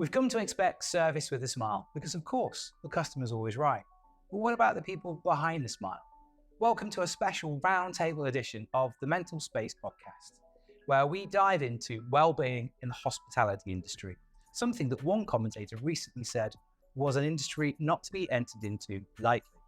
We've come to expect service with a smile because, of course, the customer's always right. But what about the people behind the smile? Welcome to a special roundtable edition of the Mental Space podcast, where we dive into well-being in the hospitality industry, something that one commentator recently said was an industry not to be entered into lightly.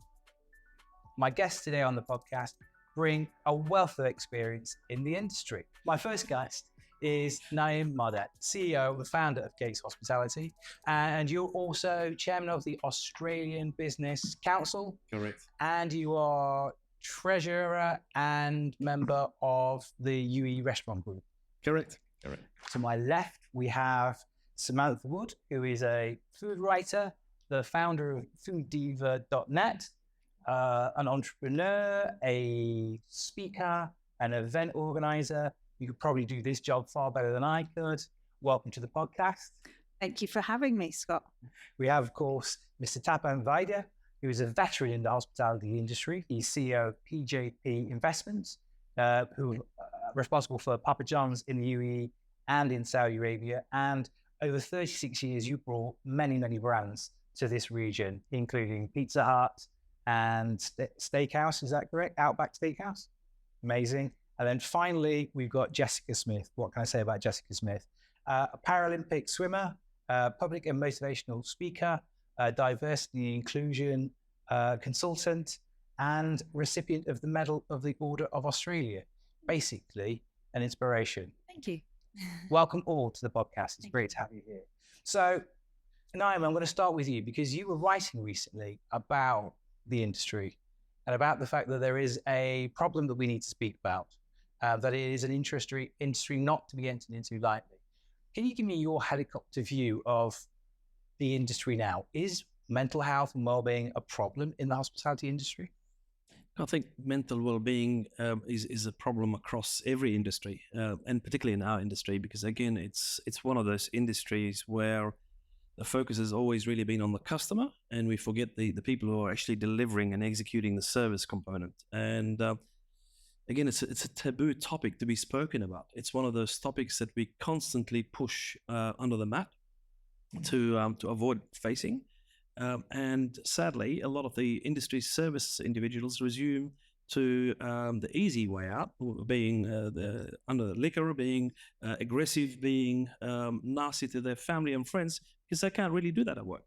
My guests today on the podcast bring a wealth of experience in the industry. My first guest is Naim, Maadad, CEO and founder of Gates Hospitality, and you're also chairman of the Australian Business Council. Correct. And you are treasurer and member of the UAE Restaurant Group. Correct. To my left, we have Samantha Wood, who is a food writer, the founder of fooddiva.net, an entrepreneur, a speaker, an event organizer. You could probably do this job far better than I could. Welcome to the podcast. Thank you for having me, Scott. We have, of course, Mr. Tapan Vaiyda, who is a veteran in the hospitality industry. He's CEO of PJP Investments, who are responsible for Papa John's in the UAE and in Saudi Arabia. And over 36 years, you brought many, many brands to this region, including Pizza Hut and Steakhouse. Is that correct? Outback Steakhouse. Amazing. And then finally, we've got Jessica Smith. What can I say about Jessica Smith? A Paralympic swimmer, public and motivational speaker, diversity and inclusion consultant, and recipient of the Medal of the Order of Australia. Basically, an inspiration. Thank you. Welcome all to the podcast. It's great to have you here. So, Naim, I'm going to start with you because you were writing recently about the industry and about the fact that there is a problem that we need to speak about, that it is an industry not to be entered into lightly. Can you give me your helicopter view of the industry now? Is mental health and well-being a problem in the hospitality industry? I think mental well-being is a problem across every industry, and particularly in our industry, because again, it's one of those industries where the focus has always really been on the customer, and we forget the people who are actually delivering and executing the service component. And again, it's a taboo topic to be spoken about. It's one of those topics that we constantly push under the mat to avoid facing. And sadly, a lot of the industry service individuals resume to the easy way out, being under the liquor, being aggressive, being nasty to their family and friends, because they can't really do that at work.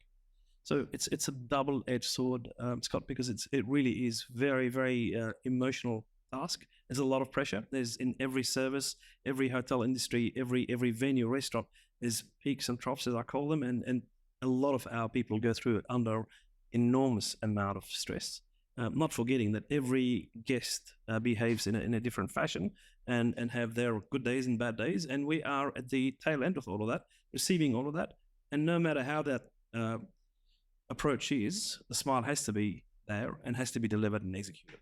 So it's a double-edged sword, Scott, because it really is very, very emotional task. There's a lot of pressure. There's in every service, every hotel industry, every venue, restaurant, there's peaks and troughs, as I call them, and a lot of our people go through it under enormous amount of stress. Not forgetting that every guest behaves in a different fashion and have their good days and bad days, and we are at the tail end of all of that, receiving all of that, and no matter how that approach is, the smile has to be there and has to be delivered and executed.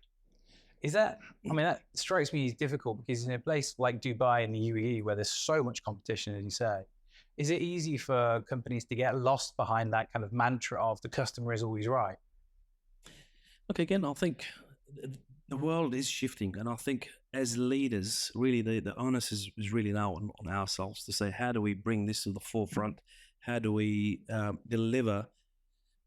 That strikes me as difficult because in a place like Dubai in the UAE, where there's so much competition, as you say, is it easy for companies to get lost behind that kind of mantra of the customer is always right? Look, again, I think the world is shifting, and I think as leaders, really the onus is really now on ourselves to say, how do we bring this to the forefront? How do we deliver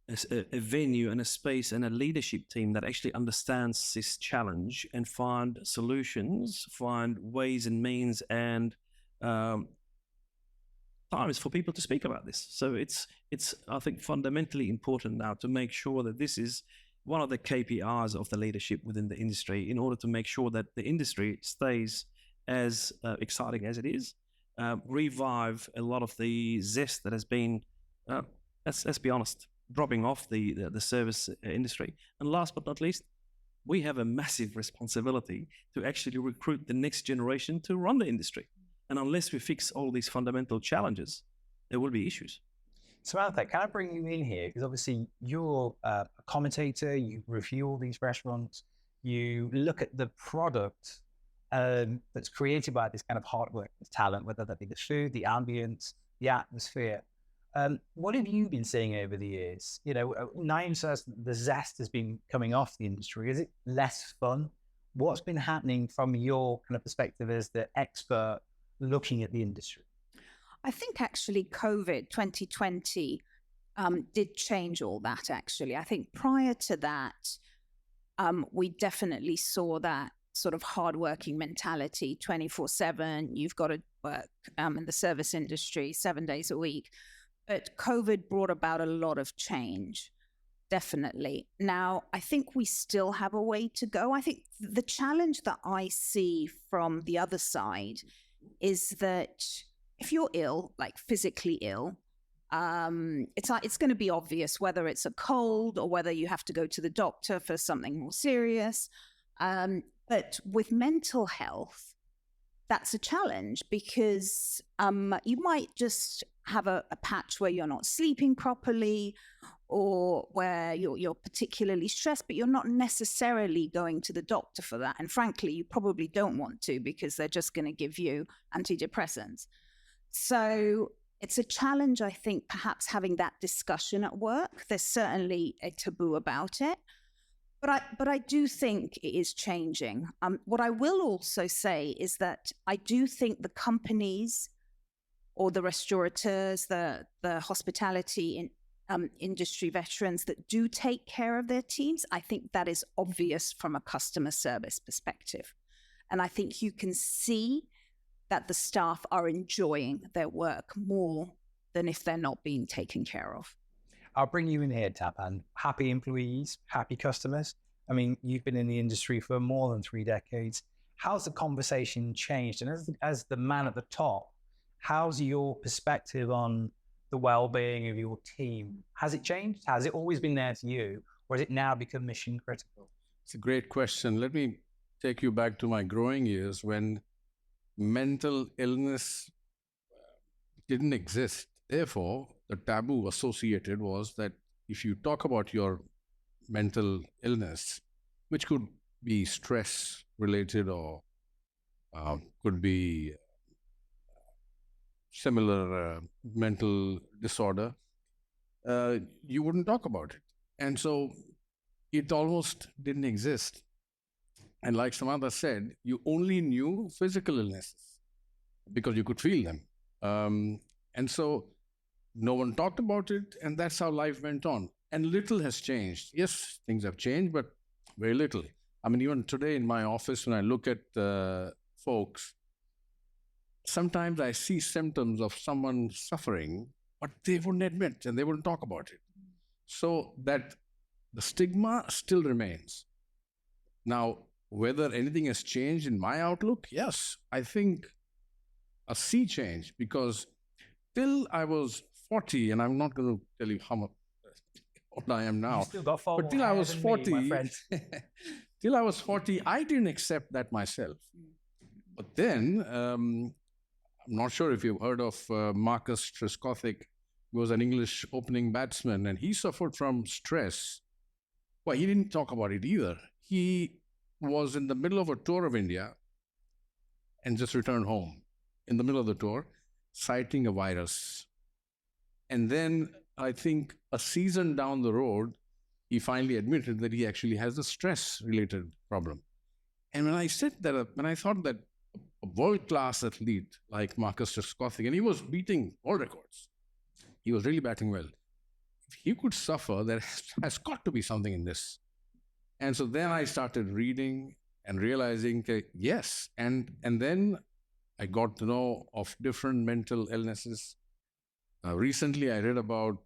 a venue and a space and a leadership team that actually understands this challenge and find solutions, find ways and means and times for people to speak about this. So it's I think fundamentally important now to make sure that this is one of the KPIs of the leadership within the industry in order to make sure that the industry stays as exciting as it is, revive a lot of the zest that has been, let's be honest, dropping off the service industry. And last but not least, we have a massive responsibility to actually recruit the next generation to run the industry. And unless we fix all these fundamental challenges, there will be issues. Samantha, can I bring you in here? Because obviously you're a commentator, you review all these restaurants, you look at the product that's created by this kind of hard work, this talent, whether that be the food, the ambience, the atmosphere. What have you been seeing over the years? You know, Naim says the zest has been coming off the industry. Is it less fun? What's been happening from your kind of perspective as the expert looking at the industry? I think actually COVID 2020 did change all that, actually. I think prior to that, we definitely saw that sort of hardworking mentality 24/7. You've got to work in the service industry 7 days a week. But COVID brought about a lot of change, definitely. Now, I think we still have a way to go. I think the challenge that I see from the other side is that if you're ill, like physically ill, it's going to be obvious whether it's a cold or whether you have to go to the doctor for something more serious. But with mental health, that's a challenge because you might just have a patch where you're not sleeping properly or where you're particularly stressed, but you're not necessarily going to the doctor for that. And frankly, you probably don't want to because they're just going to give you antidepressants. So it's a challenge, I think, perhaps having that discussion at work. There's certainly a taboo about it. But I do think it is changing. What I will also say is that I do think the companies or the restaurateurs, the hospitality industry veterans that do take care of their teams, I think that is obvious from a customer service perspective. And I think you can see that the staff are enjoying their work more than if they're not being taken care of. I'll bring you in here, Tapan. Happy employees, happy customers. I mean, you've been in the industry for more than 3 decades. How's the conversation changed? And as the man at the top, how's your perspective on the well-being of your team? Has it changed? Has it always been there for you? Or has it now become mission critical? It's a great question. Let me take you back to my growing years when mental illness didn't exist. Therefore, the taboo associated was that if you talk about your mental illness, which could be stress related or could be similar mental disorder, you wouldn't talk about it. And so it almost didn't exist. And like Samantha said, you only knew physical illnesses because you could feel them. And so no one talked about it, and that's how life went on. And little has changed. Yes, things have changed, but very little. I mean, even today in my office, when I look at folks, sometimes I see symptoms of someone suffering, but they wouldn't admit and they wouldn't talk about it. So that the stigma still remains. Now, whether anything has changed in my outlook, yes, I think a sea change, because till I was 40, and I'm not going to tell you how much old I am now, You still got far but more till I hair was than 40, me, my friend. till I was 40, I didn't accept that myself. But then, I'm not sure if you've heard of Marcus Trescothick. He was an English opening batsman, and he suffered from stress. Well, he didn't talk about it either. He was in the middle of a tour of India and just returned home in the middle of the tour, citing a virus. And then I think a season down the road, he finally admitted that he actually has a stress-related problem. And when I said that, when I thought that a world-class athlete like Marcus Trescothick, and he was beating world records, he was really batting well. If he could suffer, there has got to be something in this. And so then I started reading and realizing that yes, and then I got to know of different mental illnesses. Recently, I read about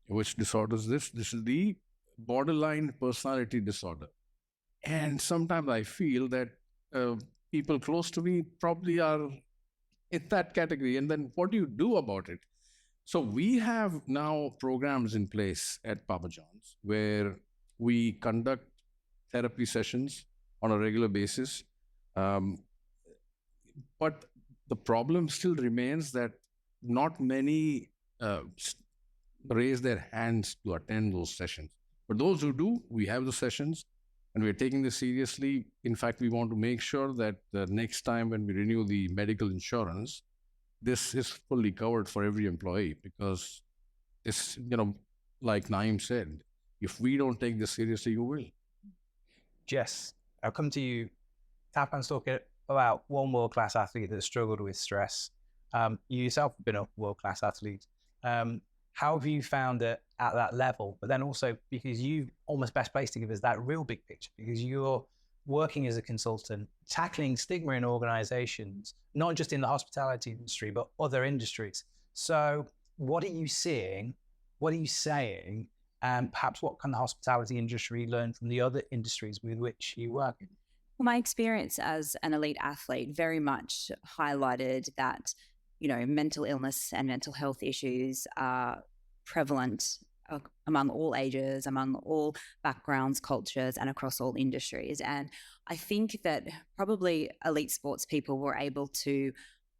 which disorder is this? This is the borderline personality disorder. And sometimes I feel that people close to me probably are in that category. And then what do you do about it? So we have now programs in place at Papa John's where we conduct therapy sessions on a regular basis. But the problem still remains that not many raise their hands to attend those sessions. But those who do, we have the sessions and we're taking this seriously. In fact, we want to make sure that the next time when we renew the medical insurance, this is fully covered for every employee, because it's, like Naim said, if we don't take this seriously, you will. Jess, I'll come to you. Tapan's talking about one world-class athlete that struggled with stress. You yourself have been a world-class athlete. How have you found it at that level? But then also because you almost best placed to give us that real big picture, because you're working as a consultant, tackling stigma in organizations, not just in the hospitality industry, but other industries. So what are you seeing? What are you saying? And perhaps what can the hospitality industry learn from the other industries with which you work? Well, my experience as an elite athlete very much highlighted that, mental illness and mental health issues are prevalent among all ages, among all backgrounds, cultures, and across all industries. And I think that probably elite sports people were able to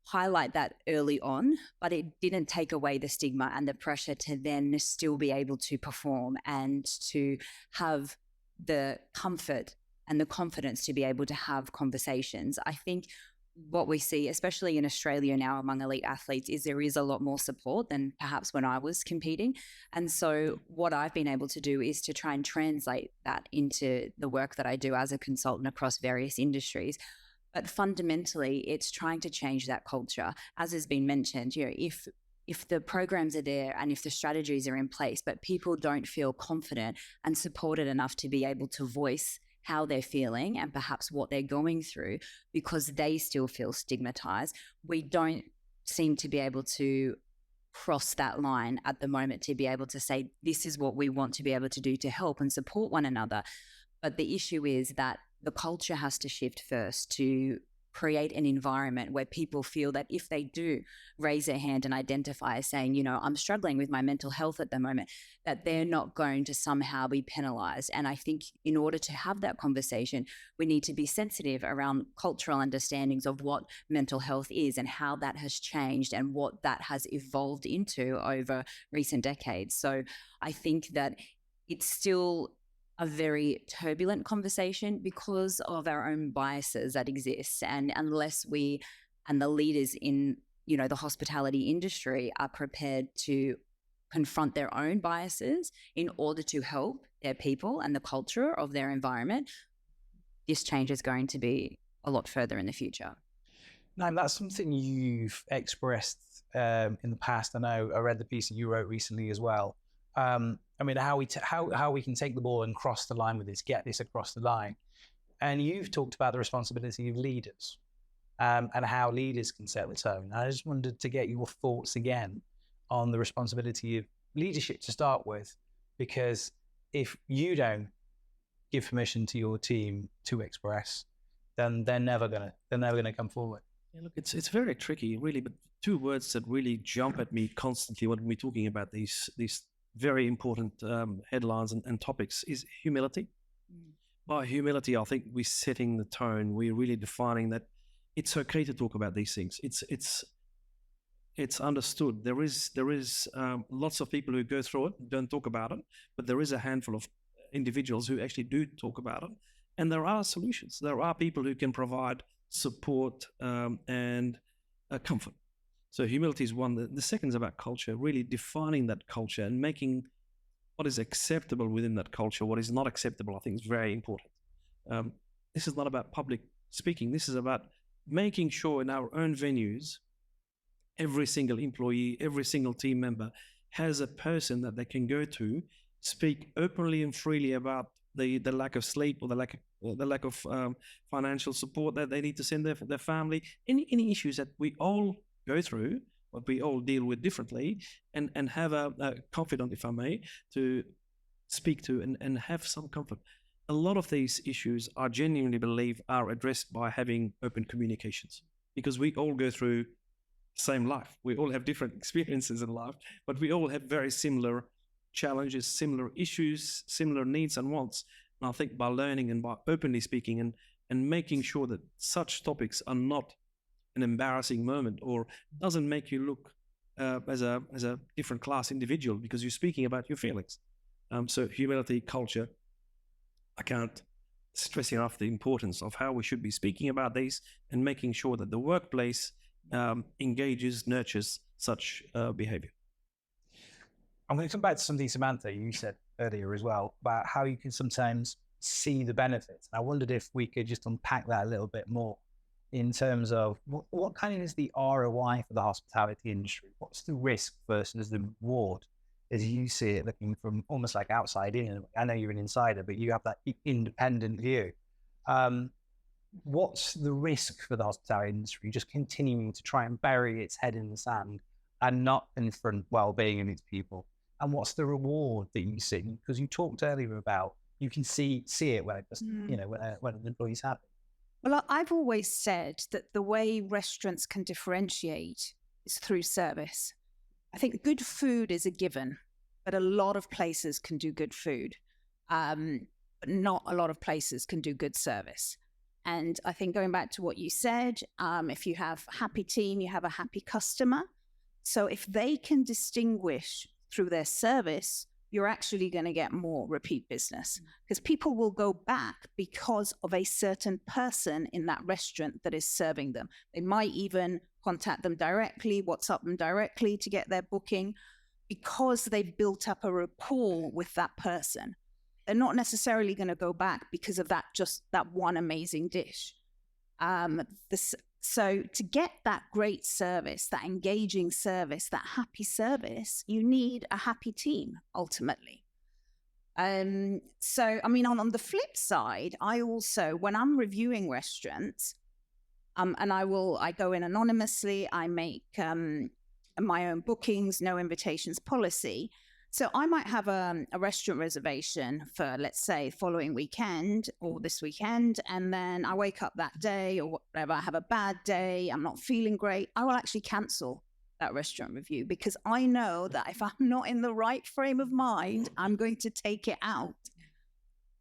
highlight that early on, but it didn't take away the stigma and the pressure to then still be able to perform and to have the comfort and the confidence to be able to have conversations. I think what we see, especially in Australia now among elite athletes, is there is a lot more support than perhaps when I was competing. And so what I've been able to do is to try and translate that into the work that I do as a consultant across various industries. But fundamentally, it's trying to change that culture. As has been mentioned, if the programs are there and if the strategies are in place, but people don't feel confident and supported enough to be able to voice how they're feeling and perhaps what they're going through because they still feel stigmatized, we don't seem to be able to cross that line at the moment to be able to say, this is what we want to be able to do to help and support one another. But the issue is that the culture has to shift first to create an environment where people feel that if they do raise their hand and identify as saying, I'm struggling with my mental health at the moment, that they're not going to somehow be penalized. And I think in order to have that conversation, we need to be sensitive around cultural understandings of what mental health is and how that has changed and what that has evolved into over recent decades. So I think that it's still a very turbulent conversation because of our own biases that exist. And unless we and the leaders in, the hospitality industry are prepared to confront their own biases in order to help their people and the culture of their environment, this change is going to be a lot further in the future. Naim, that's something you've expressed in the past. I know I read the piece that you wrote recently as well. How we can take the ball and cross the line with this, get this across the line. And you've talked about the responsibility of leaders and how leaders can set the tone. I just wanted to get your thoughts again on the responsibility of leadership to start with, because if you don't give permission to your team to express, then they're never gonna come forward. Yeah, look, it's very tricky, really. But two words that really jump at me constantly when we're talking about these very important headlines and topics is humility. By humility, I think we're setting the tone. We're really defining that it's okay to talk about these things. It's understood. There is lots of people who go through it, don't talk about it, but there is a handful of individuals who actually do talk about it, and there are solutions. There are people who can provide support and comfort. So humility is one. The second is about culture, really defining that culture and making what is acceptable within that culture, what is not acceptable, I think is very important. This is not about public speaking. This is about making sure in our own venues, every single employee, every single team member has a person that they can go to, speak openly and freely about the lack of sleep or the lack of financial support that they need to send their family, any issues that we all go through, what we all deal with differently, and have a confidant, if I may, to speak to and have some comfort. A lot of these issues I genuinely believe are addressed by having open communications, because we all go through the same life. We all have different experiences in life, but we all have very similar challenges, similar issues, similar needs and wants. And I think by learning and by openly speaking and making sure that such topics are not an embarrassing moment or doesn't make you look as a different class individual because you're speaking about your feelings. So humility, culture, I can't stress enough the importance of how we should be speaking about these and making sure that the workplace engages, nurtures such behavior. I'm going to come back to something, Samantha, you said earlier as well, about how you can sometimes see the benefits. And I wondered if we could just unpack that a little bit more. in terms of what kind of is the ROI for the hospitality industry? What's the risk versus the reward as you see it, looking from almost like outside in? I know you're an insider, but you have that independent view. What's the risk for the hospitality industry just continuing to try and bury its head in the sand and not confront well-being of its people? And what's the reward that you see? Because you talked earlier about you can see it when it just, when an employee's happy. Well, I've always said that the way restaurants can differentiate is through service. I think good food is a given, but a lot of places can do good food, but not a lot of places can do good service. And I think going back to what you said, if you have a happy team, you have a happy customer. So if they can distinguish through their service, you're actually going to get more repeat business, because people will go back because of a certain person in that restaurant that is serving them. They might even contact them directly, WhatsApp them directly to get their booking, because they've built up a rapport with that person. They're not necessarily going to go back because of just that one amazing dish. So to get that great service, that engaging service, that happy service, you need a happy team ultimately. So, I mean, on the flip side, I also, when I'm reviewing restaurants, and I go in anonymously, I make my own bookings, no invitations policy. So I might have a restaurant reservation for, let's say, following weekend or this weekend, and then I wake up that day or whatever, I have a bad day, I'm not feeling great, I will actually cancel that restaurant review, because I know that if I'm not in the right frame of mind, I'm going to take it out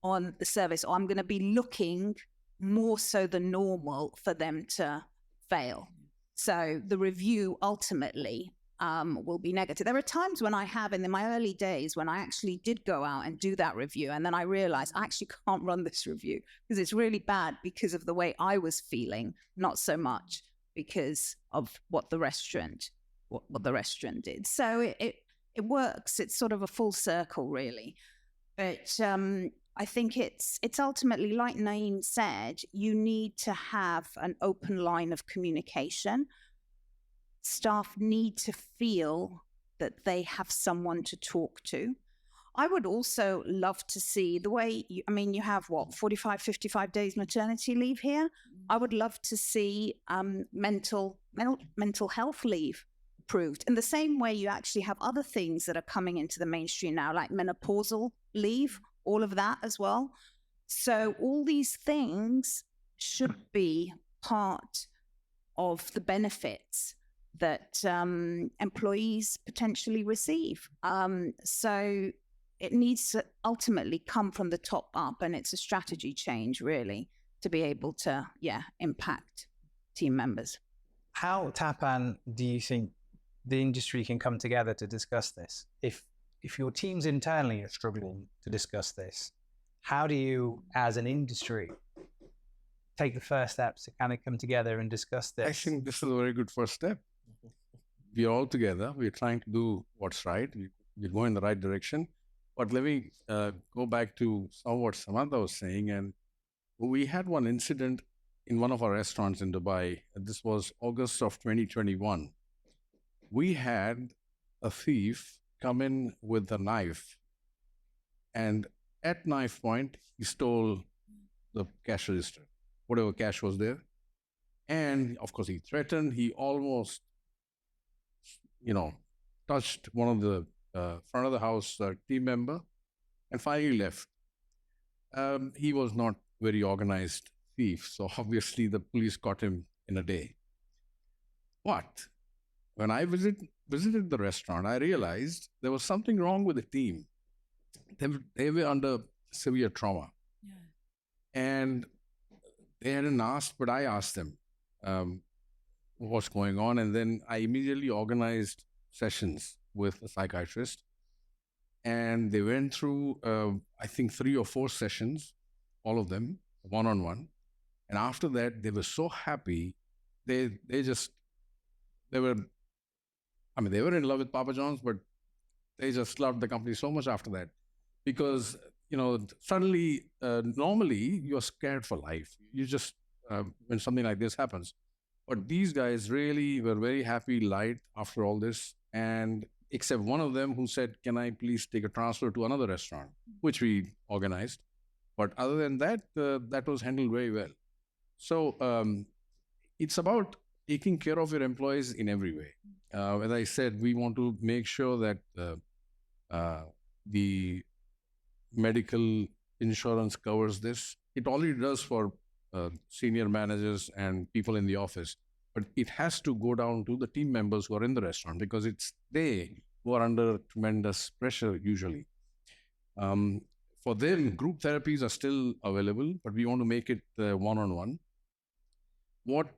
on the service, or I'm going to be looking more so than normal for them to fail. So the review ultimately will be negative. There are times when I have, in my early days, when I actually did go out and do that review, and then I realized I actually can't run this review because it's really bad because of the way I was feeling, not so much because of what the restaurant did. So it works. It's sort of a full circle, really. But I think it's ultimately, like Naim said, you need to have an open line of communication. Staff need to feel that they have someone to talk to. I would also love to see the way, you have 45, 55 days maternity leave here. I would love to see mental health leave approved. In the same way you actually have other things that are coming into the mainstream now, like menopausal leave, all of that as well. So all these things should be part of the benefits that employees potentially receive. So it needs to ultimately come from the top up, and it's a strategy change, really, to be able to, impact team members. How, Tapan, do you think the industry can come together to discuss this? If your teams internally are struggling to discuss this, how do you, as an industry, take the first steps to kind of come together and discuss this? I think this is a very good first step. We're all together. We're trying to do what's right. We're going in the right direction. But let me go back to some of what Samantha was saying. And we had one incident in one of our restaurants in Dubai. This was August of 2021. We had a thief come in with a knife. And at knife point, he stole the cash register, whatever cash was there. And of course, he threatened. He almost, touched one of the front of the house team member, and finally left. He was not very organized thief, so obviously the police caught him in a day. But when I visited the restaurant, I realized there was something wrong with the team. They were under severe trauma. Yeah. And they hadn't asked, but I asked them what's going on. And then I immediately organized sessions with a psychiatrist. And they went through, I think, 3 or 4 sessions, all of them, one-on-one. And after that, they were so happy. They were in love with Papa John's, but they just loved the company so much after that. Because, suddenly, normally, you're scared for life. You just when something like this happens. But these guys really were very happy, light after all this, and except one of them who said, "Can I please take a transfer to another restaurant," which we organized. But other than that, that was handled very well. So it's about taking care of your employees in every way. As I said, we want to make sure that the medical insurance covers this. It already does for senior managers and people in the office, but it has to go down to the team members who are in the restaurant, because it's they who are under tremendous pressure usually. For them, group therapies are still available, but we want to make it one-on-one. What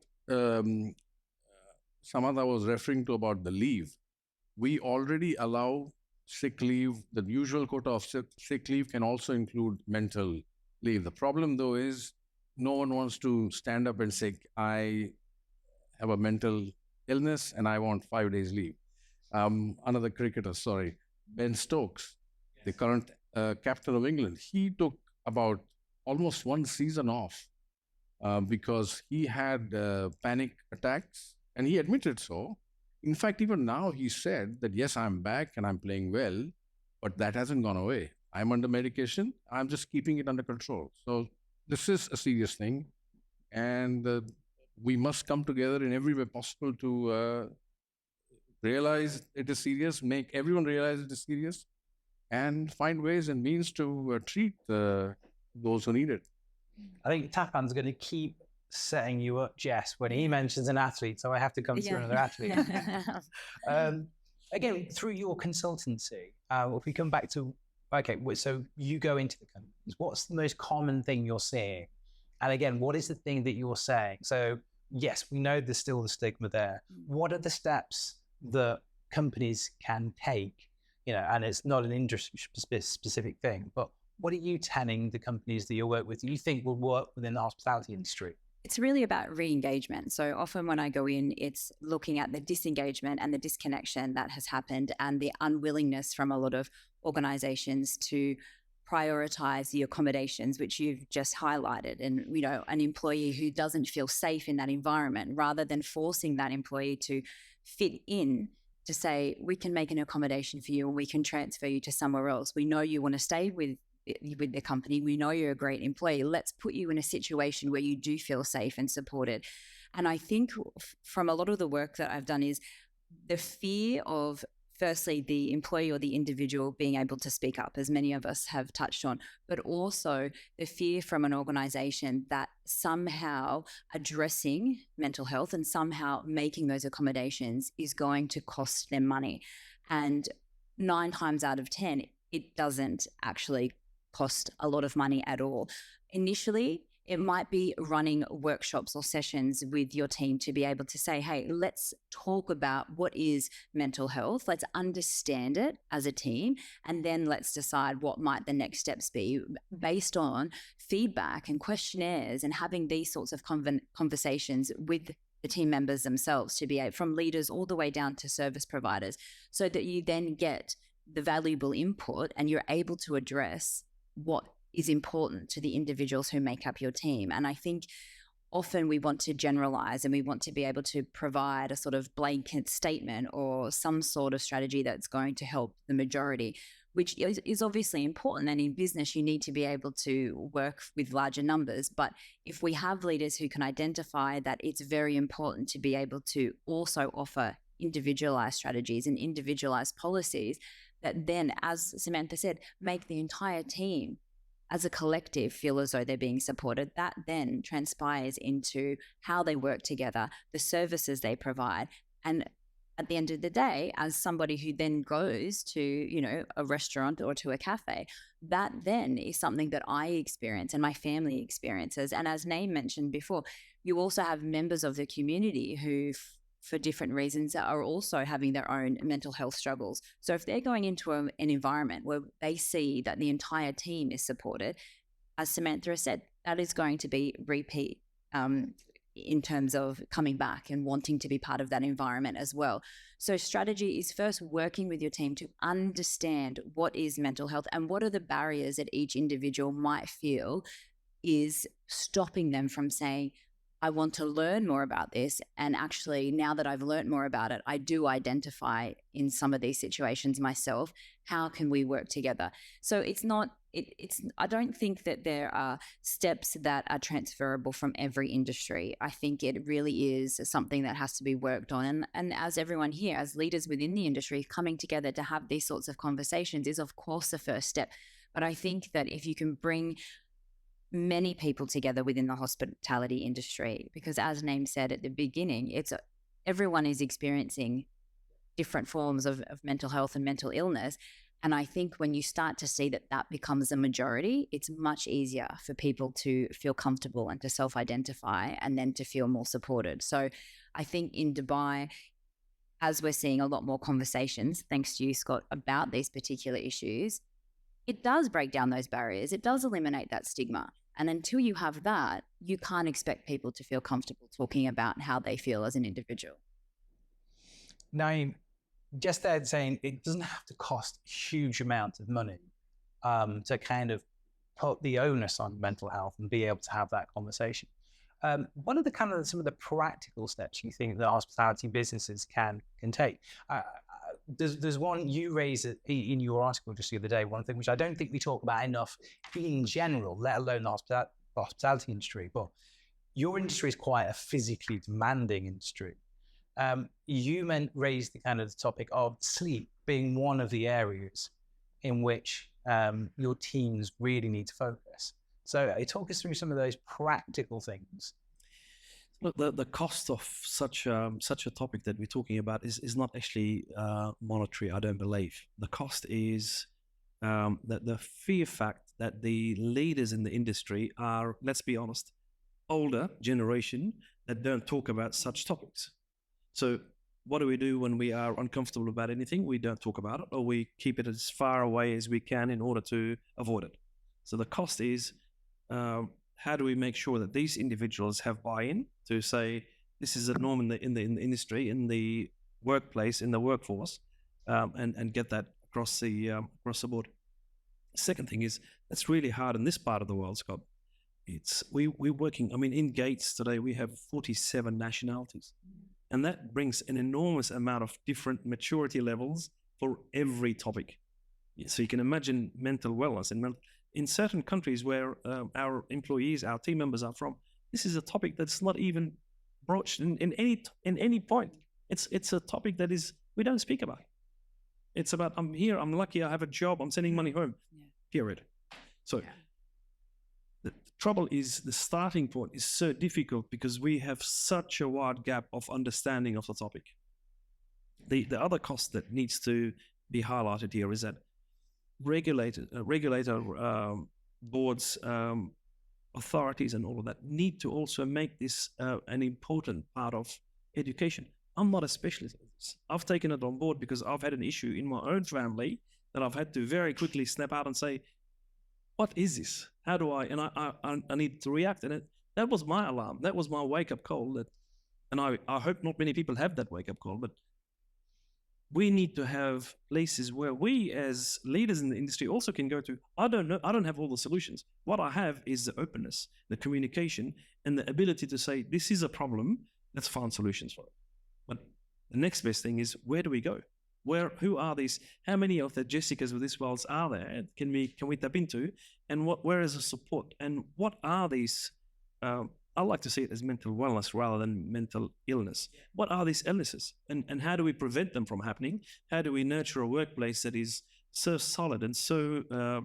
Samadha was referring to about the leave, we already allow sick leave. The usual quota of sick leave can also include mental leave. The problem, though, is no one wants to stand up and say, "I have a mental illness and I want 5 days leave." Another cricketer, Ben Stokes, the current captain of England, he took about almost one season off because he had panic attacks, and he admitted so. In fact, even now he said that, "Yes, I'm back and I'm playing well, but that hasn't gone away. I'm under medication. I'm just keeping it under control." So this is a serious thing, and we must come together in every way possible to realize it is serious, make everyone realize it is serious, and find ways and means to treat those who need it. I think Tapan's going to keep setting you up, Jess, when he mentions an athlete, so I have to come through another athlete. Again, through your consultancy, if we come back to, okay, so you go into the companies, what's the most common thing you're seeing? And again, what is the thing that you're saying? So yes, we know there's still the stigma there. What are the steps that companies can take? And it's not an industry specific thing, but what are you telling the companies that you work with you think will work within the hospitality industry? It's really about re-engagement. So often when I go in, it's looking at the disengagement and the disconnection that has happened, and the unwillingness from a lot of organizations to prioritize the accommodations, which you've just highlighted. And, an employee who doesn't feel safe in that environment, rather than forcing that employee to fit in, to say, "We can make an accommodation for you and we can transfer you to somewhere else. We know you want to stay with the company. We know you're a great employee. Let's put you in a situation where you do feel safe and supported." And I think from a lot of the work that I've done is the fear of, firstly, the employee or the individual being able to speak up, as many of us have touched on, but also the fear from an organization that somehow addressing mental health and somehow making those accommodations is going to cost them money. And 9 times out of 10, it doesn't actually cost a lot of money at all. Initially, it might be running workshops or sessions with your team to be able to say, "Hey, let's talk about what is mental health. Let's understand it as a team, and then let's decide what might the next steps be based on feedback and questionnaires," and having these sorts of conversations with the team members themselves, to be able, from leaders all the way down to service providers, so that you then get the valuable input and you're able to address what is important to the individuals who make up your team. And I think often we want to generalize and we want to be able to provide a sort of blanket statement or some sort of strategy that's going to help the majority, which is obviously important. And in business, you need to be able to work with larger numbers. But if we have leaders who can identify that it's very important to be able to also offer individualized strategies and individualized policies, that then, as Samantha said, make the entire team as a collective feel as though they're being supported, that then transpires into how they work together, the services they provide. And at the end of the day, as somebody who then goes to, a restaurant or to a cafe, that then is something that I experience and my family experiences. And as Naim mentioned before, you also have members of the community who, for different reasons, are also having their own mental health struggles. So if they're going into an environment where they see that the entire team is supported, as Samantha said, that is going to be repeat in terms of coming back and wanting to be part of that environment as well. So strategy is first working with your team to understand what is mental health and what are the barriers that each individual might feel is stopping them from saying, I want to learn more about this. And actually, now that I've learned more about it, I do identify in some of these situations myself. How can we work together? So it's not, I don't think that there are steps that are transferable from every industry. I think it really is something that has to be worked on. And as everyone here, as leaders within the industry, coming together to have these sorts of conversations is, of course, the first step. But I think that if you can bring many people together within the hospitality industry, because as Naim said at the beginning, everyone is experiencing different forms of mental health and mental illness. And I think when you start to see that that becomes a majority, it's much easier for people to feel comfortable and to self-identify and then to feel more supported. So I think in Dubai, as we're seeing a lot more conversations, thanks to you, Scott, about these particular issues, it does break down those barriers. It does eliminate that stigma. And until you have that, you can't expect people to feel comfortable talking about how they feel as an individual. Naim, just there saying it doesn't have to cost a huge amount of money to kind of put the onus on mental health and be able to have that conversation. What are the kind of some of the practical steps you think that hospitality businesses can take? There's one you raised in your article just the other day, one thing which I don't think we talk about enough in general, let alone the hospitality industry, but your industry is quite a physically demanding industry. You raised the kind of the topic of sleep being one of the areas in which your teams really need to focus. So talk us through some of those practical things. Look, the cost of such a topic that we're talking about is not actually monetary, I don't believe. The cost is the fear fact that the leaders in the industry are, let's be honest, older generation that don't talk about such topics. So what do we do when we are uncomfortable about anything? We don't talk about it, or we keep it as far away as we can in order to avoid it. So the cost is, how do we make sure that these individuals have buy-in to say this is a norm in the industry, in the workplace, in the workforce, and get that across the board. Second thing is, that's really hard in this part of the world, Scott. We're working. I mean, in Gates today we have 47 nationalities, and that brings an enormous amount of different maturity levels for every topic. So you can imagine mental wellness and in certain countries where our employees, our team members are from, this is a topic that's not even broached in any point. It's a topic that we don't speak about. It's about, I'm here, I'm lucky, I have a job, I'm sending money home, period. So the trouble is, the starting point is so difficult because we have such a wide gap of understanding of the topic. The other cost that needs to be highlighted here is that regulator boards, authorities and all of that need to also make this an important part of education. I'm not a specialist in this. I've taken it on board because I've had an issue in my own family that I've had to very quickly snap out and say, what is this? How do I, and I need to react. And that was my alarm. That was my wake-up call. And I hope not many people have that wake-up call, but we need to have places where we as leaders in the industry also can go to. I don't know. I don't have all the solutions. What I have is the openness, the communication, and the ability to say, this is a problem. Let's find solutions for it. But the next best thing is, where do we go? Who are these? How many of the Jessicas of this world are there? Can we tap into? And where is the support? And what are these? I like to see it as mental wellness rather than mental illness. What are these illnesses? And how do we prevent them from happening? How do we nurture a workplace that is so solid and so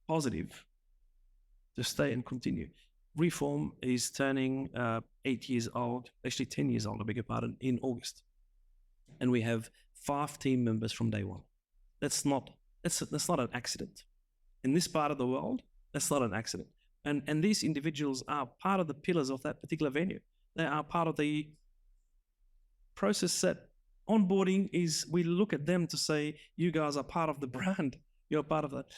positive to stay and continue? Reform is turning 8 years old, actually 10 years old, I beg your pardon, in August. And we have 5 team members from day one. That's not an accident. In this part of the world, that's not an accident. And these individuals are part of the pillars of that particular venue. They are part of the process that onboarding is. We look at them to say, you guys are part of the brand. You're part of that.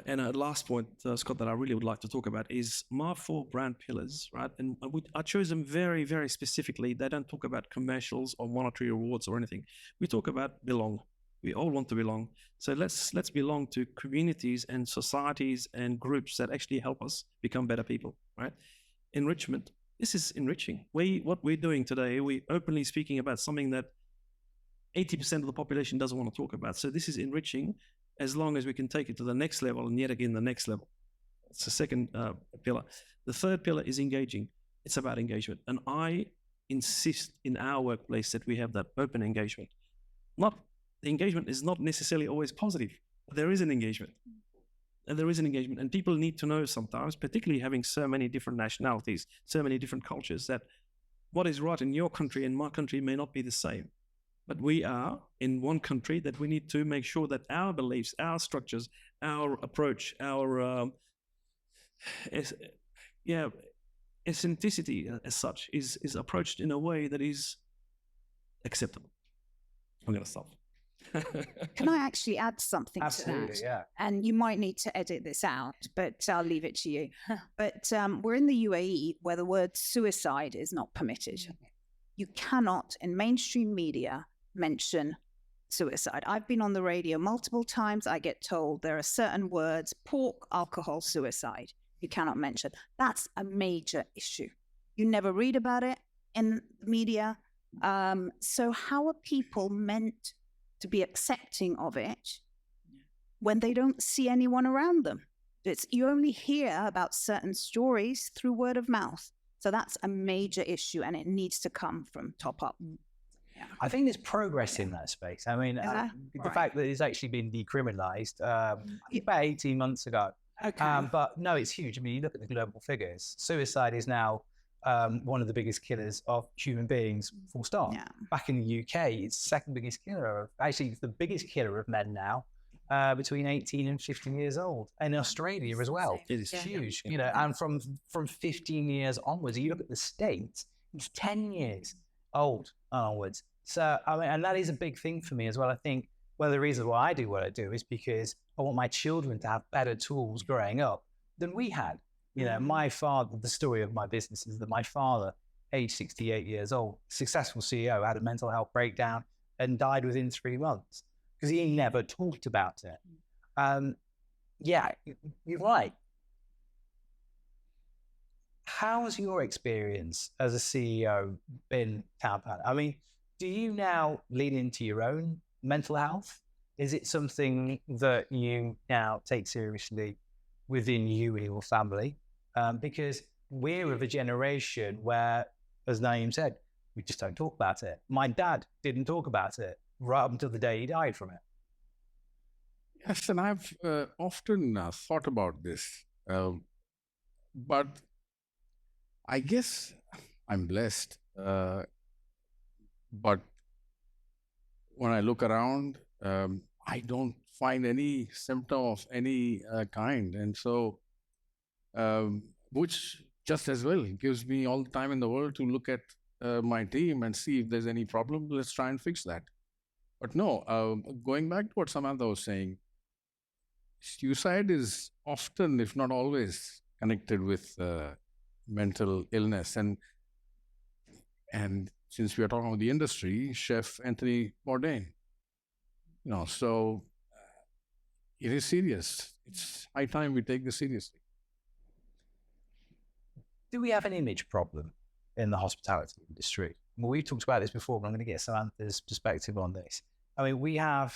And a last point, Scott, that I really would like to talk about is my 4 brand pillars, right? And I chose them very, very specifically. They don't talk about commercials or monetary rewards or anything. We talk about belong. We all want to belong. So let's belong to communities and societies and groups that actually help us become better people, right? Enrichment this is enriching. What we're doing today, we're openly speaking about something that 80% of the population doesn't want to talk about. So this is enriching as long as we can take it to the next level and yet again the next level. It's the second pillar. The third pillar is engaging. It's about engagement. And I insist in our workplace that we have that open engagement. The engagement is not necessarily always positive, but there is an engagement. And there is an engagement. And people need to know sometimes, particularly having so many different nationalities, so many different cultures, that what is right in your country and my country may not be the same. But we are in one country that we need to make sure that our beliefs, our structures, our approach, our eccentricity as such is approached in a way that is acceptable. I'm going to stop. Can I actually add something Absolutely, to that? yeah. And you might need to edit this out, but I'll leave it to you. But we're in the UAE where the word suicide is not permitted. You cannot, in mainstream media, mention suicide. I've been on the radio multiple times. I get told there are certain words, pork, alcohol, suicide, you cannot mention. That's a major issue. You never read about it in the media. So how are people meant to be accepting of it when they don't see anyone around them? You only hear about certain stories through word of mouth. So that's a major issue, and it needs to come from top up. Yeah. I think there's progress in that space. I mean, the fact that it's actually been decriminalized about 18 months ago. Okay. But no, it's huge. I mean, you look at the global figures. Suicide is now one of the biggest killers of human beings, full stop. Yeah. Back in the UK, it's the second biggest killer. Actually, it's the biggest killer of men now, between 18 and 15 years old. And in Australia as well. It is huge. You know, and from 15 years onwards, you look at the States, it's 10 years old onwards. So, I mean, and that is a big thing for me as well. I think one of the reasons why I do what I do is because I want my children to have better tools growing up than we had. You know, my father, the story of my business is that my father, age 68 years old, successful CEO, had a mental health breakdown and died within 3 months because he never talked about it. Yeah, you're right. How has your experience as a CEO been, Tapan? I mean, do you now lean into your own mental health? Is it something that you now take seriously within you and your family? Because we're of a generation where, as Naim said, we just don't talk about it. My dad didn't talk about it right up until the day he died from it. Yes, and I've often thought about this. But I guess I'm blessed. But when I look around, I don't find any symptom of any kind. And so, which just as well gives me all the time in the world to look at my team and see if there's any problem. Let's try and fix that. But no, going back to what Samantha was saying, suicide is often, if not always, connected with mental illness. And since we are talking about the industry, Chef Anthony Bourdain, so it is serious. It's high time we take this seriously. Do we have an image problem in the hospitality industry? Well, we've talked about this before, but I'm going to get Samantha's perspective on this. I mean, we have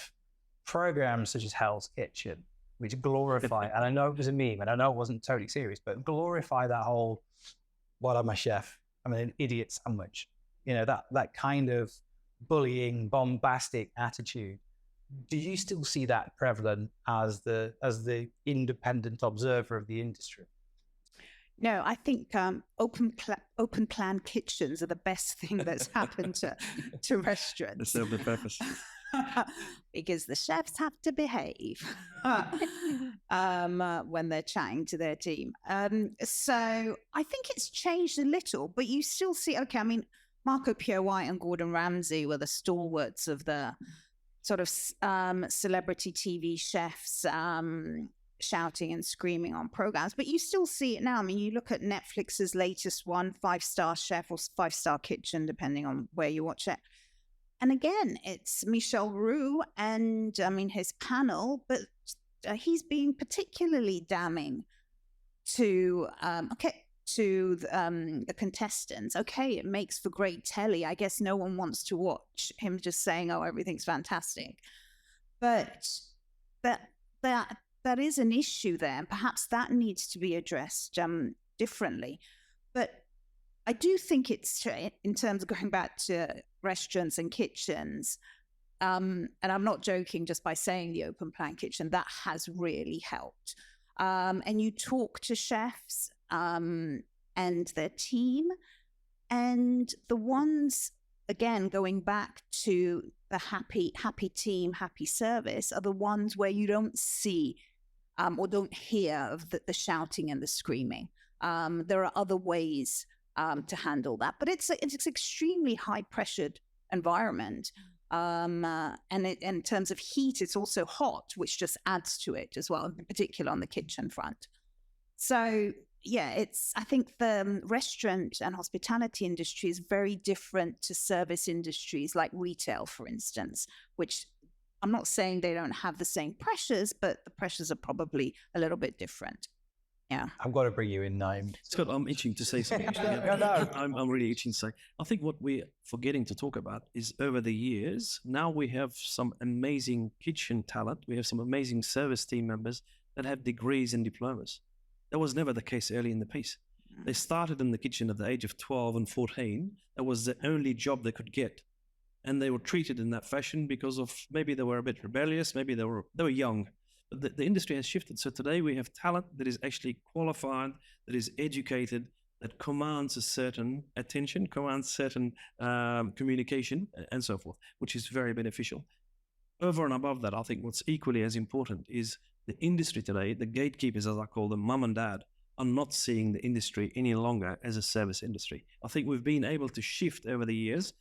programs such as Hell's Kitchen, which glorify, and I know it was a meme, and I know it wasn't totally serious, but glorify that whole, what am I, chef? I'm an idiot sandwich. That kind of bullying, bombastic attitude. Do you still see that prevalent as the independent observer of the industry? No, I think open plan kitchens are the best thing that's happened to restaurants. They serve the purpose. Because the chefs have to behave when they're chatting to their team. So I think it's changed a little, but you still see, okay, I mean, Marco Pierre White and Gordon Ramsay were the stalwarts of the sort of celebrity TV chefs shouting and screaming on programs, but you still see it now. I mean, you look at Netflix's latest one, 5-Star Chef or 5-Star Kitchen, depending on where you watch it. And again, it's Michel Roux and, I mean, his panel, but he's being particularly damning to, okay, to the contestants, okay, it makes for great telly. I guess no one wants to watch him just saying, "Oh, everything's fantastic," but that is an issue there, and perhaps that needs to be addressed differently. But I do think it's in terms of going back to restaurants and kitchens. And I'm not joking just by saying the open plan kitchen, that has really helped. And you talk to chefs and their team, and the ones, again, going back to the happy team, happy service, are the ones where you don't see or don't hear of the shouting and the screaming. There are other ways to handle that, but it's extremely high pressured environment. And in terms of heat, it's also hot, which just adds to it as well, in particular on the kitchen front. So yeah, I think the restaurant and hospitality industry is very different to service industries like retail, for instance, which I'm not saying they don't have the same pressures, but the pressures are probably a little bit different. Yeah. I've got to bring you in, Naim. Scott, I'm itching to say something. No. I'm really itching to say. I think what we're forgetting to talk about is over the years, now we have some amazing kitchen talent. We have some amazing service team members that have degrees and diplomas. That was never the case early in the piece. They started in the kitchen at the age of 12 and 14. That was the only job they could get. And they were treated in that fashion because of maybe they were a bit rebellious, maybe they were young. But the industry has shifted. So today we have talent that is actually qualified, that is educated, that commands a certain attention, commands certain communication, and so forth, which is very beneficial. Over and above that, I think what's equally as important is the industry today, the gatekeepers, as I call them, mum and dad, are not seeing the industry any longer as a service industry. I think we've been able to shift over the years,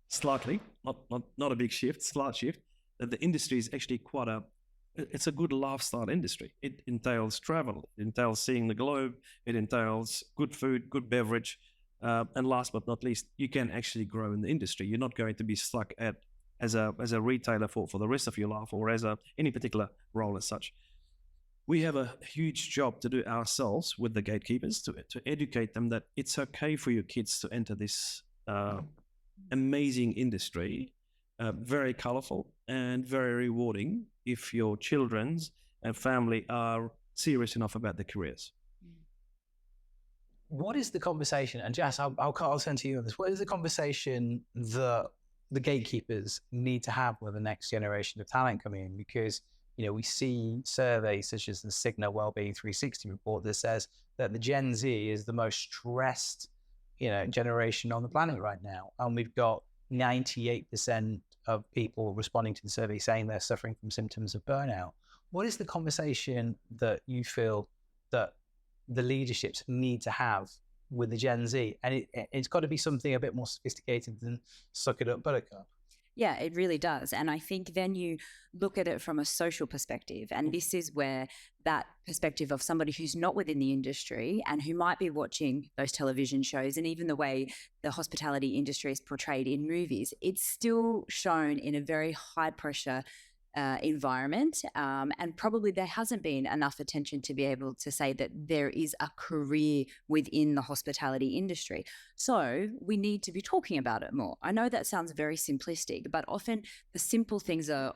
slightly, not a big shift, slight shift, that the industry is actually it's a good lifestyle industry. It entails travel, it entails seeing the globe, it entails good food, good beverage, and last but not least, you can actually grow in the industry. You're not going to be stuck as a retailer for the rest of your life, or as any particular role as such. We have a huge job to do ourselves with the gatekeepers to educate them that it's okay for your kids to enter this amazing industry, very colorful and very rewarding if your children's and family are serious enough about their careers. What is the conversation, and Jas, I'll turn to you on this. What is the conversation that the gatekeepers need to have with the next generation of talent coming in? Because, you know, we see surveys such as the Cigna Wellbeing 360 report that says that the Gen Z is the most stressed, generation on the planet right now. And we've got 98% of people responding to the survey saying they're suffering from symptoms of burnout. What is the conversation that you feel that the leaderships need to have with the Gen Z? And it's got to be something a bit more sophisticated than suck it up, buttercup. Yeah, it really does. And I think then you look at it from a social perspective. And this is where that perspective of somebody who's not within the industry and who might be watching those television shows, and even the way the hospitality industry is portrayed in movies, it's still shown in a very high pressure environment, and probably there hasn't been enough attention to be able to say that there is a career within the hospitality industry. So we need to be talking about it more. I know that sounds very simplistic, but often the simple things are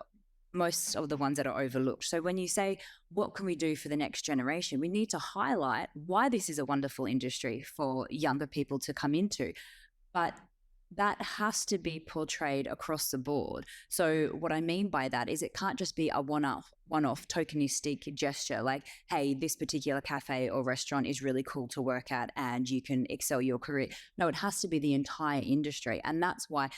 most of the ones that are overlooked. So when you say, what can we do for the next generation? We need to highlight why this is a wonderful industry for younger people to come into. But that has to be portrayed across the board. So what I mean by that is it can't just be a one-off tokenistic gesture like, hey, this particular cafe or restaurant is really cool to work at and you can excel your career. No, it has to be the entire industry. And that's why,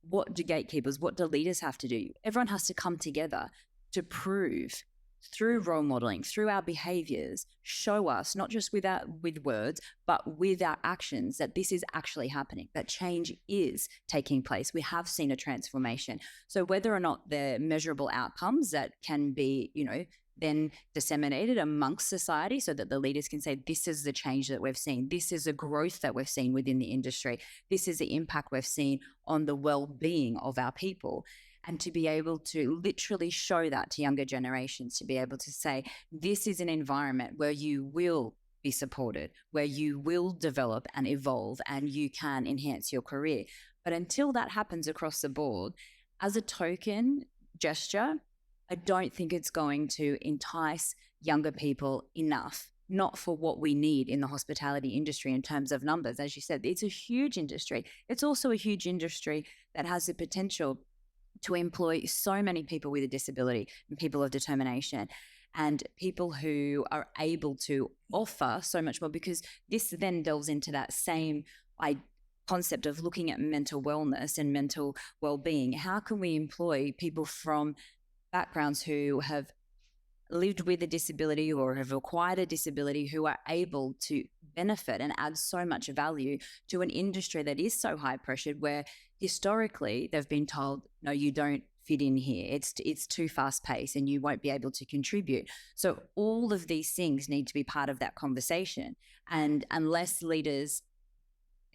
what do gatekeepers, what do leaders have to do? Everyone has to come together to prove through role modeling, through our behaviors, show us, not just with words, but with our actions, that this is actually happening, that change is taking place. We have seen a transformation. So whether or not they're measurable outcomes that can be, then disseminated amongst society so that the leaders can say, this is the change that we've seen. This is the growth that we've seen within the industry. This is the impact we've seen on the well-being of our people. And to be able to literally show that to younger generations, to be able to say, this is an environment where you will be supported, where you will develop and evolve and you can enhance your career. But until that happens across the board, as a token gesture, I don't think it's going to entice younger people enough, not for what we need in the hospitality industry in terms of numbers. As you said, it's a huge industry. It's also a huge industry that has the potential to employ so many people with a disability and people of determination and people who are able to offer so much more, because this then delves into that same concept of looking at mental wellness and mental well-being. How can we employ people from backgrounds who have lived with a disability or have acquired a disability, who are able to benefit and add so much value to an industry that is so high pressured, where historically they've been told, no, you don't fit in here. It's too fast paced and you won't be able to contribute. So all of these things need to be part of that conversation. And unless leaders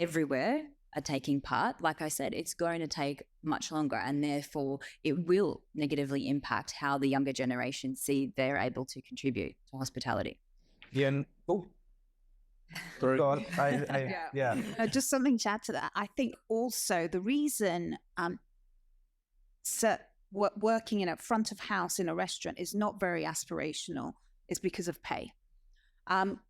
everywhere are taking part, like I said, it's going to take much longer, and therefore it will negatively impact how the younger generation see they're able to contribute to hospitality. Yeah. Oh, Sorry. go on. Yeah. Just something to add to that. I think also the reason working in a front of house in a restaurant is not very aspirational is because of pay.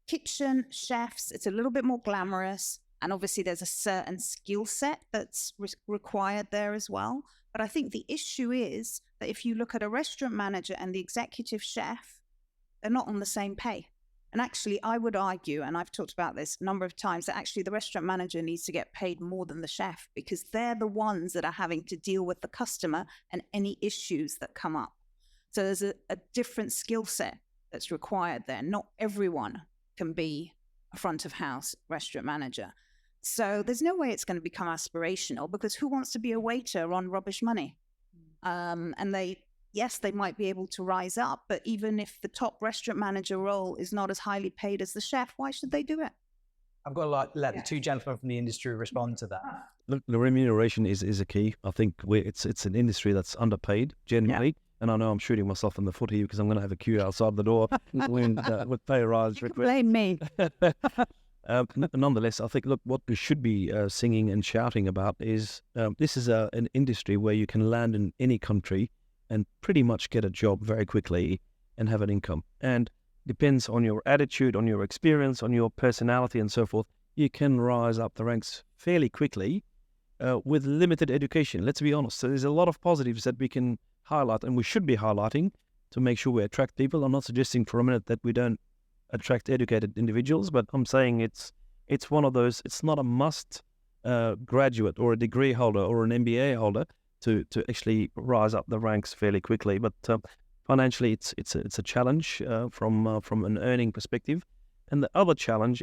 Kitchen chefs, it's a little bit more glamorous. And obviously there's a certain skill set that's required there as well. But I think the issue is that if you look at a restaurant manager and the executive chef, they're not on the same pay. And actually, I would argue, and I've talked about this a number of times, that actually the restaurant manager needs to get paid more than the chef, because they're the ones that are having to deal with the customer and any issues that come up. So there's a different skill set that's required there. Not everyone can be a front of house restaurant manager. So there's no way it's going to become aspirational, because who wants to be a waiter on rubbish money? And yes, they might be able to rise up, but even if the top restaurant manager role is not as highly paid as the chef, why should they do it? I've got to let the two gentlemen from the industry respond to that. Look, the remuneration is a key. I think it's an industry that's underpaid generally. Yeah. And I know I'm shooting myself in the foot here because I'm going to have a queue outside the door with pay rise request. Blame me. Nonetheless, I think, look, what we should be singing and shouting about is this is an industry where you can land in any country and pretty much get a job very quickly and have an income. And depends on your attitude, on your experience, on your personality and so forth, you can rise up the ranks fairly quickly with limited education. Let's be honest. So there's a lot of positives that we can highlight, and we should be highlighting to make sure we attract people. I'm not suggesting for a minute that we don't attract educated individuals, but I'm saying it's one of those, it's not a must graduate or a degree holder or an MBA holder to actually rise up the ranks fairly quickly. But financially, it's a challenge from an earning perspective. And the other challenge,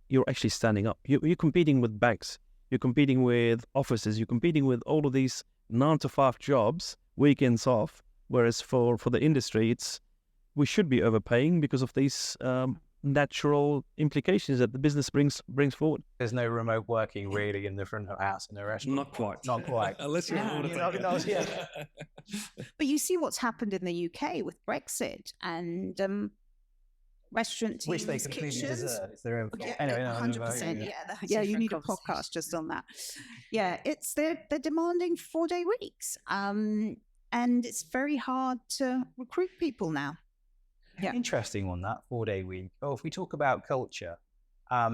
you're actually standing up. You're competing with banks. You're competing with offices. You're competing with all of these 9-to-5 jobs, weekends off. Whereas for the industry, we should be overpaying because of these natural implications that the business brings forward. There's no remote working really in the front of house in a restaurant. Not quite. Not quite. Unless you're But you see what's happened in the UK with Brexit and restaurant teams, which they completely deserve. It's their own fault. Yeah, anyway, 100%. Yeah, you need a podcast just on that. Yeah, they're demanding 4-day weeks, and it's very hard to recruit people now. Yeah. Interesting one, that 4-day week. Oh, if we talk about culture,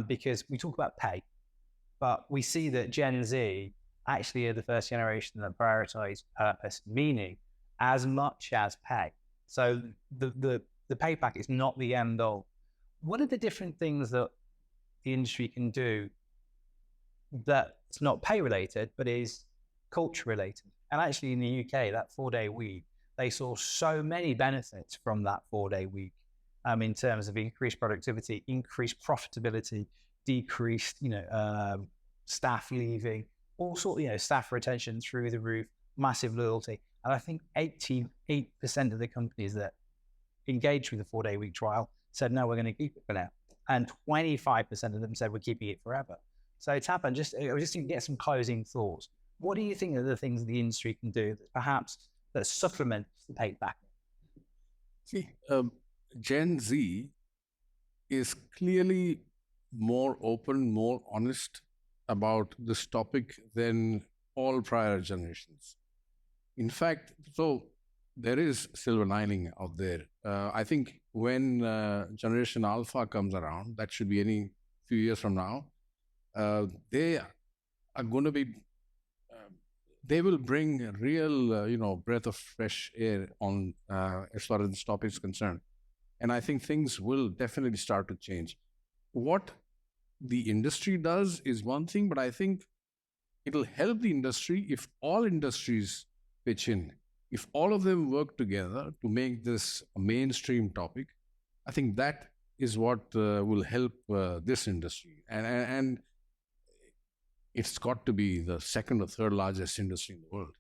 because we talk about pay, but we see that Gen Z actually are the first generation that prioritize purpose, meaning as much as pay. So the pay pack is not the end all. What are the different things that the industry can do that's not pay related, but is culture related? And actually in the UK, that 4-day week, they saw so many benefits from that 4-day week in terms of increased productivity, increased profitability, decreased, staff leaving, all sorts, staff retention through the roof, massive loyalty. And I think 88% of the companies that engaged with the 4-day week trial said, no, we're going to keep it for now. And 25% of them said, we're keeping it forever. So Tapan, I just need to get some closing thoughts. What do you think are the things the industry can do that perhaps that supplements the pay back? See, Gen Z is clearly more open, more honest about this topic than all prior generations. In fact, so there is silver lining out there. I think when Generation Alpha comes around, that should be any few years from now, they are going to be, they will bring a real, breath of fresh air on as far as this topic is concerned. And I think things will definitely start to change. What the industry does is one thing, but I think it'll help the industry if all industries pitch in. If all of them work together to make this a mainstream topic, I think that is what will help this industry. And it's got to be the second or third largest industry in the world.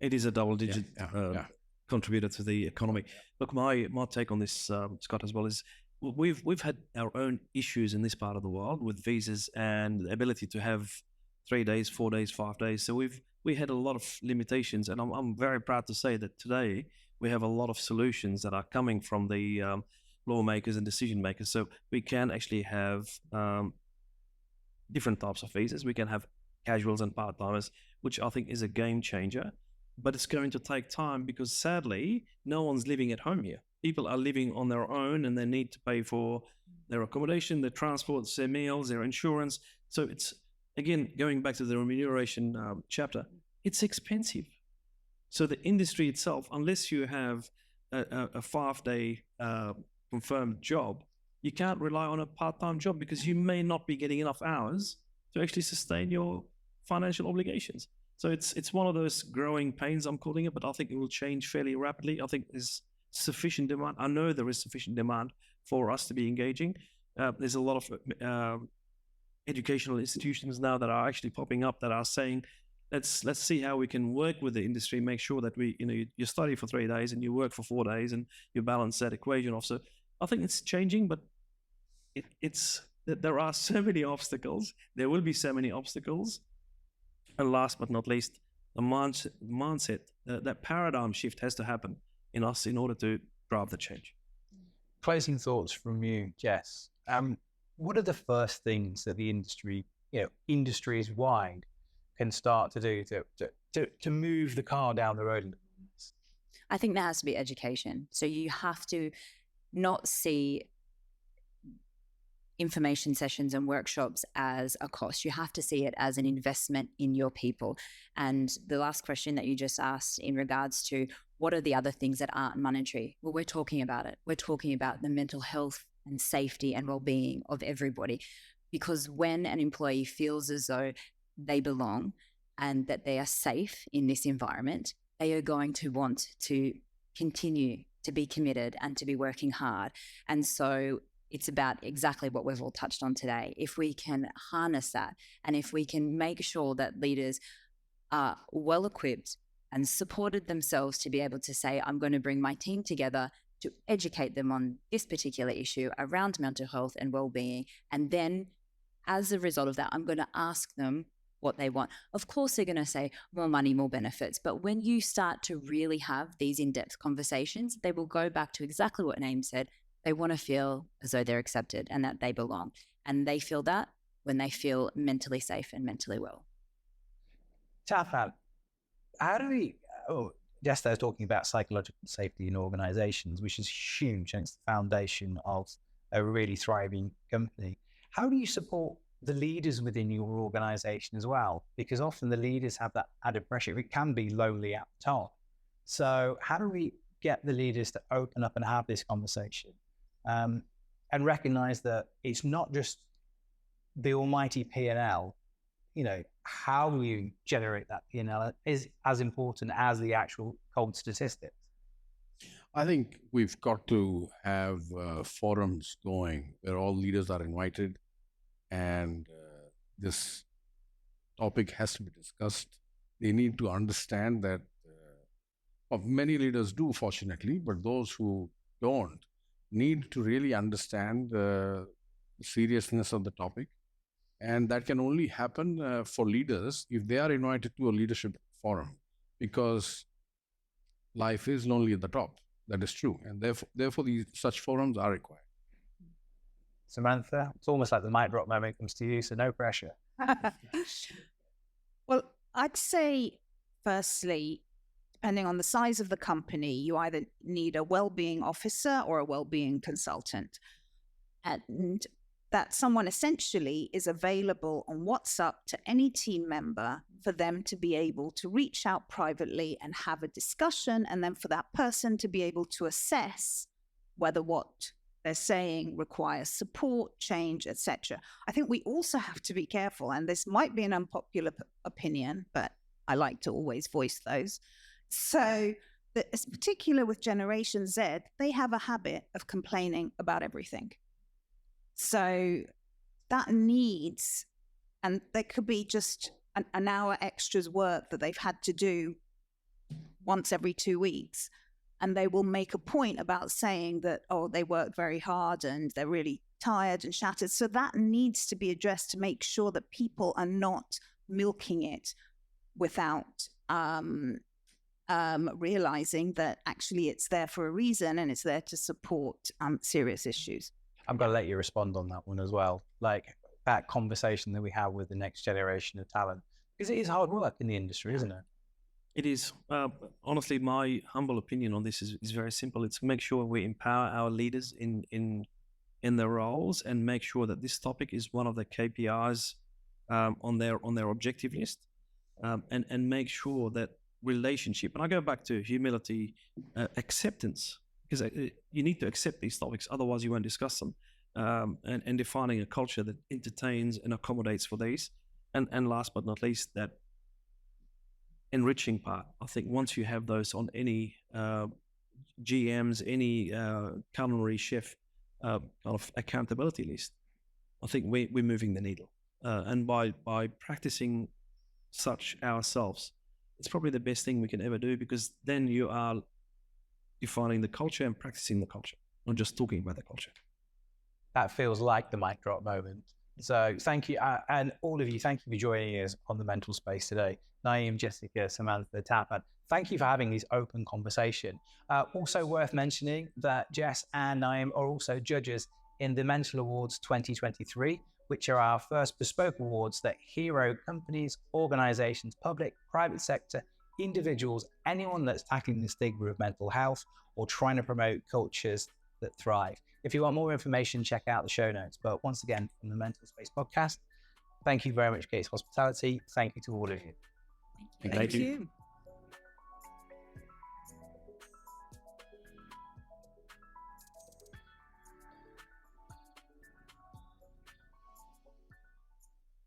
It is a double-digit yeah. contributor to the economy. Look, my take on this, Scott, as well, is we've had our own issues in this part of the world with visas and the ability to have 3 days, 4 days, 5 days. So we had a lot of limitations, and I'm very proud to say that today we have a lot of solutions that are coming from the lawmakers and decision makers. So we can actually have different types of visas. We can have casuals and part-timers, which I think is a game changer. But it's going to take time because sadly, no one's living at home here. People are living on their own and they need to pay for their accommodation, their transport, their meals, their insurance. So it's, again, going back to the remuneration chapter, it's expensive. So the industry itself, unless you have a 5-day confirmed job, you can't rely on a part-time job because you may not be getting enough hours to actually sustain your financial obligations. So it's one of those growing pains, I'm calling it, but I think it will change fairly rapidly. I think there's sufficient demand. I know there is sufficient demand for us to be engaging. There's a lot of educational institutions now that are actually popping up that are saying, let's see how we can work with the industry, make sure that you study for 3 days and you work for 4 days and you balance that equation off. So I think it's changing, but there are so many obstacles. There will be so many obstacles. And last but not least, the mindset, that paradigm shift has to happen in us in order to drive the change. Closing thoughts from you, Jess. What are the first things that the industry, industries wide, can start to do to move the car down the road? I think there has to be education. So you have to not see information sessions and workshops as a cost. You have to see it as an investment in your people. And the last question that you just asked in regards to what are the other things that aren't monetary? Well, we're talking about it. We're talking about the mental health and safety and well-being of everybody. Because when an employee feels as though they belong and that they are safe in this environment, they are going to want to continue to be committed and to be working hard. And so it's about exactly what we've all touched on today. If we can harness that, and if we can make sure that leaders are well equipped and supported themselves to be able to say, I'm going to bring my team together to educate them on this particular issue around mental health and well-being. And then as a result of that, I'm going to ask them what they want. Of course, they're going to say more money, more benefits. But when you start to really have these in-depth conversations, they will go back to exactly what Naim said. They want to feel as though they're accepted and that they belong. And they feel that when they feel mentally safe and mentally well. Tapan, how do we, Jess was talking about psychological safety in organizations, which is huge and it's the foundation of a really thriving company. How do you support the leaders within your organization as well? Because often the leaders have that added pressure. It can be lonely at the top. So how do we get the leaders to open up and have this conversation? And recognize that it's not just the almighty P&L, how you generate that P&L is as important as the actual cold statistics. I think we've got to have forums going where all leaders are invited and this topic has to be discussed. They need to understand that, many leaders do, fortunately, but those who don't need to really understand the seriousness of the topic. And that can only happen for leaders if they are invited to a leadership forum, because life is lonely at the top. That is true. And therefore such forums are required. Samantha, it's almost like the mic drop moment comes to you, so no pressure. Well, I'd say, firstly, depending on the size of the company, you either need a well-being officer or a well-being consultant. And that someone essentially is available on WhatsApp to any team member for them to be able to reach out privately and have a discussion, and then for that person to be able to assess whether what they're saying requires support, change, etc. I think we also have to be careful, and this might be an unpopular opinion, but I like to always voice those. So, it's particular with Generation Z, they have a habit of complaining about everything. So that needs, and there could be just an hour extra's work that they've had to do once every 2 weeks. And they will make a point about saying that, oh, they worked very hard and they're really tired and shattered. So that needs to be addressed to make sure that people are not milking it without realizing that actually it's there for a reason and it's there to support serious issues. I'm going to let you respond on that one as well. Like that conversation that we have with the next generation of talent, because it is hard work in the industry, isn't it? It is. Honestly, my humble opinion on this is very simple. It's make sure we empower our leaders in their roles and make sure that this topic is one of the KPIs on their objective list, and make sure that relationship. And I go back to humility, acceptance, because you need to accept these topics, otherwise you won't discuss them, and defining a culture that entertains and accommodates for these. And last but not least, that enriching part. I think once you have those on any GMs, any culinary chef kind of accountability list, I think we're moving the needle. And by practicing such ourselves, it's probably the best thing we can ever do, because then you are defining the culture and practicing the culture, not just talking about the culture. That feels like the mic drop moment. So thank you. And all of you, thank you for joining us on the Mental Space today. Naim, Jessica, Samantha, Tapan, thank you for having this open conversation. Also worth mentioning that Jess and Naim are also judges in the Mental Awards 2023, which are our first bespoke awards that hero companies, organizations, public, private sector, individuals, anyone that's tackling the stigma of mental health or trying to promote cultures that thrive. If you want more information, check out the show notes. But once again, from the Mental Space podcast, thank you very much, Gates Hospitality. Thank you to all of you. Thank you.